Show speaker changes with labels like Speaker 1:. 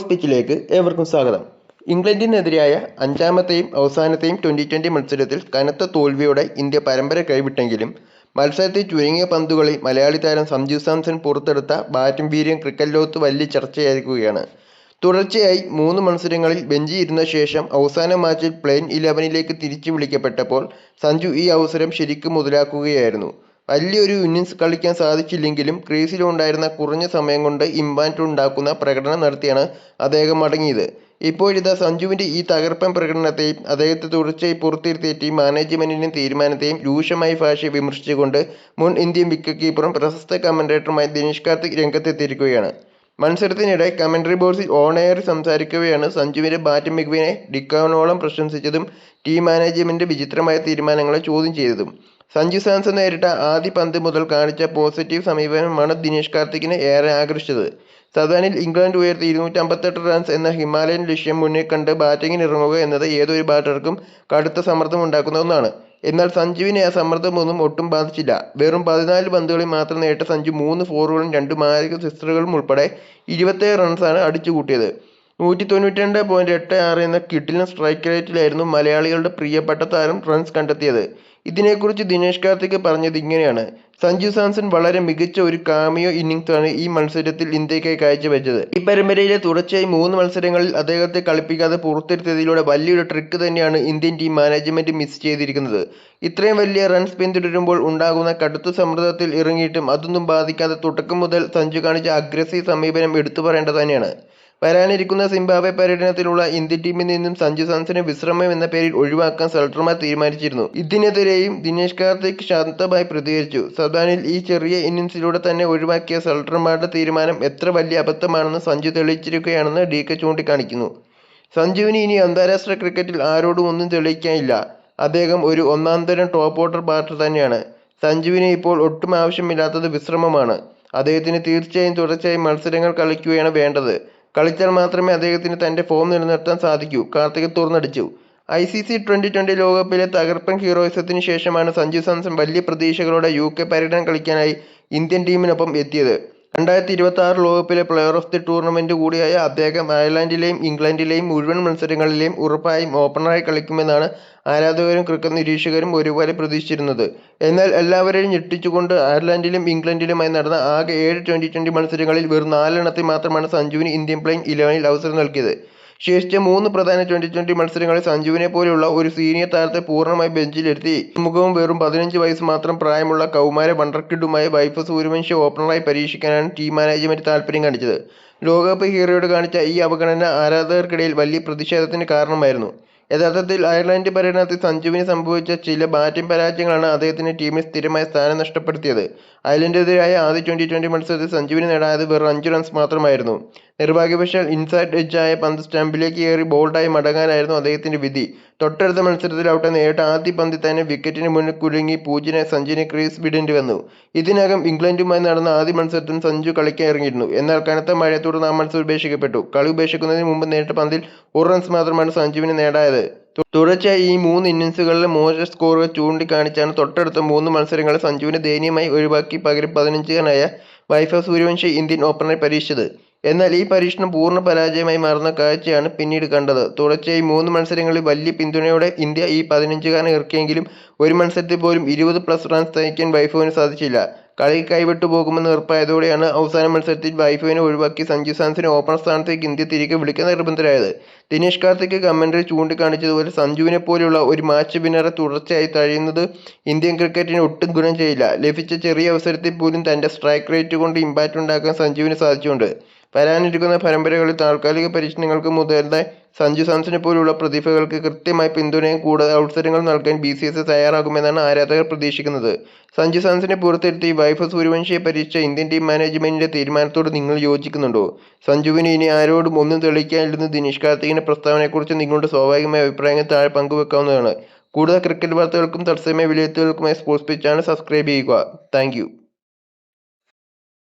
Speaker 1: Sports പിച്ചിലേക്ക് ഏവർക്കും സ്വാഗതം. ഇംഗ്ലണ്ടിനെതിരായ അഞ്ചാമത്തെയും അവസാനത്തെയും T20 മത്സരത്തിൽ കനത്ത തോൽവിയോടെ ഇന്ത്യ പരമ്പര കൈവിട്ടെങ്കിലും മത്സരത്തിൽ ചുരുങ്ങിയ പന്തുകളിൽ മലയാളി താരം സഞ്ജു സാംസൺ പുറത്തെടുത്ത ബാറ്റിംഗ് വീര്യം ക്രിക്കറ്റ് ലോകത്ത് വലിയ ചർച്ചയായിരിക്കുകയാണ്. തുടർച്ചയായി 3 മത്സരങ്ങളിൽ ബെഞ്ചിൽ ഇരുന്ന ശേഷം അവസാന മാച്ചിൽ പ്ലെയിൻ 11ലേക്ക് തിരിച്ചു വിളിക്കപ്പെട്ടപ്പോൾ സഞ്ജു ഈ അവസരം ശരിക്കും മുതലാക്കുകയായിരുന്നു. വലിയൊരു ഇന്നിംഗ്സ് കളിക്കാൻ സാധിച്ചില്ലെങ്കിലും ക്രീസിലുണ്ടായിരുന്ന കുറഞ്ഞ സമയം കൊണ്ട് ഇമ്പാക്റ്റ് ഉണ്ടാക്കുന്ന പ്രകടനം നടത്തിയാണ് അദ്ദേഹം മടങ്ങിയത്. ഇപ്പോഴിതാ സഞ്ജുവിന്റെ ഈ തകർപ്പൻ പ്രകടനത്തെയും അദ്ദേഹത്തെ തുടർച്ചയായി പുറത്തിരുത്തിയ ടീം മാനേജ്മെന്റിന്റെ തീരുമാനത്തെയും രൂക്ഷമായ ഭാഷയിൽ വിമർശിച്ചുകൊണ്ട് മുൻ ഇന്ത്യൻ വിക്കറ്റ് കീപ്പറും പ്രശസ്ത കമന്റേറ്ററുമായ ദിനേശ് കാർത്തിക് രംഗത്തെത്തിയിരിക്കുകയാണ്. മത്സരത്തിനിടെ കമന്ററി ബോക്സിൽ ഓൺ എയറിൽ സംസാരിക്കവെയാണ് സഞ്ജുവിന്റെ ബാറ്റിംഗ് മികവിനെ ഡിക്കാനോളം പ്രശംസിച്ചതും ടീം മാനേജ്മെന്റ് വിചിത്രമായ തീരുമാനങ്ങളെ ചോദ്യം ചെയ്തതും. സഞ്ജു സാംസൺ നേരിട്ട ആദ്യ പന്ത് മുതൽ കാണിച്ച പോസിറ്റീവ് സമീപനമാണ് ദിനേശ് കാർത്തിക്കിനെ ഏറെ ആകർഷിച്ചത്. സദാനിൽ ഇംഗ്ലണ്ട് ഉയർത്തി 258 റൺസ് എന്ന ഹിമാലയൻ ലക്ഷ്യം മുന്നിൽ കണ്ട് ബാറ്റിംഗിന് ഇറങ്ങുക എന്നത് ഏതൊരു ബാറ്റർക്കും കടുത്ത സമ്മർദ്ദം ഉണ്ടാക്കുന്ന ഒന്നാണ്. എന്നാൽ സഞ്ജുവിനെ ആ സമ്മർദ്ദമൊന്നും ഒട്ടും ബാധിച്ചില്ല. വെറും 14 പന്തുകളിൽ മാത്രം നേരിട്ട സഞ്ജു 3 ഫോറുകളും 2 മാരക സിക്സറുകളും ഉൾപ്പെടെ 27 റൺസാണ് അടിച്ചുകൂട്ടിയത്. 192.86 എന്ന കിടിലൻ സ്ട്രൈക്ക് റേറ്റിലായിരുന്നു മലയാളികളുടെ പ്രിയപ്പെട്ട താരം റൺസ് കണ്ടെത്തിയത്. ഇതിനെക്കുറിച്ച് ദിനേശ് കാർത്തിക് പറഞ്ഞത് ഇങ്ങനെയാണ്: സഞ്ജു സാംസൺ വളരെ മികച്ച ഒരു കാമിയോ ഇന്നിംഗ്സാണ് ഈ മത്സരത്തിൽ ഇന്ത്യക്കായി കാഴ്ചവെച്ചത്. ഈ പരമ്പരയിലെ തുടർച്ചയായി 3 മത്സരങ്ങളിൽ അദ്ദേഹത്തെ കളിപ്പിക്കാതെ പുറത്തെടുത്തതിലൂടെ വലിയൊരു ട്രിക്ക് തന്നെയാണ് ഇന്ത്യൻ ടീം മാനേജ്മെന്റ് മിസ് ചെയ്തിരിക്കുന്നത്. ഇത്രയും വലിയ റൺസ് പിന്തുടരുമ്പോൾ ഉണ്ടാകുന്ന കടുത്ത സമ്മർദ്ദത്തിൽ ഇറങ്ങിയിട്ടും അതൊന്നും ബാധിക്കാതെ തുടക്കം മുതൽ സഞ്ജു കാണിച്ച അഗ്രസീവ് സമീപനം എടുത്തു പറയേണ്ടത് തന്നെയാണ്. വരാനിരിക്കുന്ന സിംബാബ്വെ പര്യടനത്തിലുള്ള ഇന്ത്യൻ ടീമിൽ നിന്നും സഞ്ജു സാംസനെ വിശ്രമം എന്ന പേരിൽ ഒഴിവാക്കാൻ സെലക്ടർമാർ തീരുമാനിച്ചിരുന്നു. ഇതിനെതിരെയും ദിനേശ് കാർത്തിക് ശക്തമായി പ്രതികരിച്ചു. സദാനിൽ ഈ ചെറിയ ഇന്നിംഗ്സിലൂടെ തന്നെ ഒഴിവാക്കിയ സെലക്ടർമാരുടെ തീരുമാനം എത്ര വലിയ അബദ്ധമാണെന്ന് സഞ്ജു തെളിയിച്ചിരിക്കുകയാണെന്ന് DK ചൂണ്ടിക്കാണിക്കുന്നു. സഞ്ജുവിന് ഇനി അന്താരാഷ്ട്ര ക്രിക്കറ്റിൽ ആരോടും ഒന്നും തെളിയിക്കാനില്ല. അദ്ദേഹം ഒരു ഒന്നാന്തരം ടോപ്പ് ഓർഡർ ബാറ്റർ തന്നെയാണ്. സഞ്ജുവിന് ഇപ്പോൾ ഒട്ടും ആവശ്യമില്ലാത്തത് വിശ്രമമാണ്. അദ്ദേഹത്തിന് തീർച്ചയായും തുടർച്ചയായി മത്സരങ്ങൾ കളിക്കുകയാണ് വേണ്ടത്. കളിച്ചാൽ മാത്രമേ അദ്ദേഹത്തിന് തന്റെ ഫോം നിലനിർത്താൻ സാധിക്കൂ, കാർത്തിക് തുറന്നടിച്ചു. ICC T20 ലോകകപ്പിലെ തകർപ്പൻ ഹീറോയിസത്തിന് ശേഷമാണ് സഞ്ജു സാംസൺ വലിയ പ്രതീക്ഷകളോടെ UK പര്യടനം കളിക്കാനായി ഇന്ത്യൻ ടീമിനൊപ്പം എത്തിയത്. 2026 ലോകകപ്പിലെ പ്ലെയർ ഓഫ് ദി ടൂർണമെന്റ് കൂടിയായ അദ്ദേഹം അയർലൻഡിലെയും ഇംഗ്ലണ്ടിലെയും മുഴുവൻ മത്സരങ്ങളിലെയും ഉറപ്പായും ഓപ്പണറായി കളിക്കുമെന്നാണ് ആരാധകരും ക്രിക്കറ്റ് നിരീക്ഷകരും ഒരുപോലെ പ്രതീക്ഷിച്ചിരുന്നത്. എന്നാൽ എല്ലാവരെയും ഞെട്ടിച്ചുകൊണ്ട് അയർലൻഡിലും ഇംഗ്ലണ്ടിലുമായി നടന്ന ആകെ 7 T20 മത്സരങ്ങളിൽ വെറും 4 എണ്ണത്തിൽ മാത്രമാണ് സഞ്ജുവിന് ഇന്ത്യൻ പ്ലെയിങ് 11ൽ അവസരം നൽകിയത്. ശേഷിച്ച 3 പ്രധാന T20 മത്സരങ്ങളിൽ സഞ്ജുവിനെ പോലെയുള്ള ഒരു സീനിയർ താരത്തെ പൂർണ്ണമായി ബെഞ്ചിലിരുത്തി മുഖവും വെറും 15 വയസ്സ് മാത്രം പ്രായമുള്ള കൗമാര വണ്ടർകിഡുമായ വൈഭവ് സൂര്യവംശി ഓപ്പണറായി പരീക്ഷിക്കാനാണ് ടീം മാനേജ്മെന്റ് താൽപര്യം കാണിച്ചത്. ലോകകപ്പ് ഹീറോയോട് കാണിച്ച ഈ അവഗണന ആരാധകർക്കിടയിൽ വലിയ പ്രതിഷേധത്തിന് കാരണമായിരുന്നു. യഥാർത്ഥത്തിൽ അയർലൻഡ് പര്യടനത്തിൽ സഞ്ജുവിന് സംഭവിച്ച ചില ബാറ്റിംഗ് പരാജയങ്ങളാണ് അദ്ദേഹത്തിന് ടീമിൽ സ്ഥിരമായ സ്ഥാനം നഷ്ടപ്പെടുത്തിയത്. അയർലൻഡിനെതിരായ ആദ്യ T20 മത്സരത്തിൽ സഞ്ജുവിന് നേടായത് വെറും 5 റൺസ് മാത്രമായിരുന്നു. നിർഭാഗ്യവശാൽ ഇൻസൈഡ് എഡ്ജായ പന്ത് സ്റ്റംപിലേക്ക് കയറി ബോൾഡായി മടങ്ങാനായിരുന്നു അദ്ദേഹത്തിന്റെ വിധി. തൊട്ടടുത്ത മത്സരത്തിൽ ഔട്ട് നേരിട്ട ആദ്യ പന്തിൽ തന്നെ വിക്കറ്റിന് മുന്നിൽ കുലുങ്ങി 0 സഞ്ജുവിനെ ക്രീസ് വിടേണ്ടി വന്നു. ഇതിനകം ഇംഗ്ലണ്ടുമായി നടന്ന ആദ്യ മത്സരത്തിൽ സഞ്ജു കളിക്കാൻ ഇറങ്ങിയിരുന്നു. എന്നാൽ കനത്ത മഴയെ തുടർന്ന് ആ മത്സരം ഉപേക്ഷിക്കപ്പെട്ടു. കളി ഉപേക്ഷിക്കുന്നതിന് മുമ്പ് നേരിട്ട പന്തിൽ 1 റൺസ് മാത്രമാണ് സഞ്ജുവിന് നേടായത്. തുടർച്ചയായി ഈ 3 ഇന്നിംഗ്സുകളിലെ മോശം സ്കോറുകൾ ചൂണ്ടിക്കാണിച്ചാണ് തൊട്ടടുത്ത 3 മത്സരങ്ങളിൽ സഞ്ജുവിനെ ദയനീയമായി ഒഴിവാക്കി പകരം 15-കാരനായ വൈഭവ് സൂര്യവംശി ഇന്ത്യൻ ഓപ്പണറെ പരീക്ഷിച്ചത്. എന്നാൽ ഈ പരീക്ഷണം പൂർണ്ണ പരാജയമായി മാറുന്ന കാഴ്ചയാണ് പിന്നീട് കണ്ടത്. തുടർച്ചയായി 3 മത്സരങ്ങളിൽ വലിയ പിന്തുണയോടെ ഇന്ത്യ ഈ 15-കാരനെ ഇറക്കിയെങ്കിലും ഒരു മത്സരത്തിൽ പോലും 20+ റൺസ് തികയ്ക്കാൻ വൈഭവിന് സാധിച്ചില്ല. കളി കൈവിട്ടു പോകുമെന്ന് ഉറപ്പായതോടെയാണ് അവസാന മത്സരത്തിൽ വൈഭവിനെ ഒഴിവാക്കി സഞ്ജു സാംസനെ ഓപ്പണർ സ്ഥാനത്തേക്ക് ഇന്ത്യ തിരികെ വിളിക്കാൻ നിർബന്ധരായത്. ദിനേശ് കാർത്തിക് കമന്ററി ചൂണ്ടിക്കാണിച്ചതുപോലെ സഞ്ജുവിനെ പോലെയുള്ള ഒരു മാച്ച് വിന്നറെ തുടർച്ചയായി തഴയുന്നത് ഇന്ത്യൻ ക്രിക്കറ്റിന് ഒട്ടും ഗുണം ചെയ്യില്ല. ലഭിച്ച ചെറിയ അവസരത്തിൽ പോലും തന്റെ സ്ട്രൈക്ക് റേറ്റ് കൊണ്ട് ഇമ്പാക്റ്റ് ഉണ്ടാക്കാൻ സഞ്ജുവിന് സാധിച്ചിട്ടുണ്ട്. വരാനിരിക്കുന്ന പരമ്പരകളിൽ താൽക്കാലിക പരീക്ഷണങ്ങൾക്ക് മുതിർന്ന സഞ്ജു സാംസനെ പോലുള്ള പ്രതിഭകൾക്ക് കൃത്യമായ പിന്തുണയും കൂടുതൽ അവസരങ്ങൾ നൽകാൻ BCCI തയ്യാറാകുമെന്നാണ് ആരാധകർ പ്രതീക്ഷിക്കുന്നത്. സഞ്ജു സാംസനെ പുറത്തെടുത്ത് വൈഭവ് സൂര്യവംശിയെ പരീക്ഷിച്ച ഇന്ത്യൻ ടീം മാനേജ്മെന്റിന്റെ തീരുമാനത്തോട് നിങ്ങൾ യോജിക്കുന്നുണ്ടോ? സഞ്ജുവിന് ഇനി ആരോടും ഒന്നും തെളിയിക്കാനില്ലെന്ന് ദിനേശ് കാർത്തികിന്റെ പ്രസ്താവനയെക്കുറിച്ച് നിങ്ങളുടെ സ്വാഭാവികമായ അഭിപ്രായങ്ങൾ താഴെ പങ്കുവെക്കാവുന്നതാണ്. കൂടുതൽ ക്രിക്കറ്റ് വാർത്തകൾക്കും തത്സമയ വിലയിരുത്തലുകൾക്കുമായി സ്പോർട്സ് പിച്ച് ചാനൽ സബ്സ്ക്രൈബ് ചെയ്യുക. Thank you.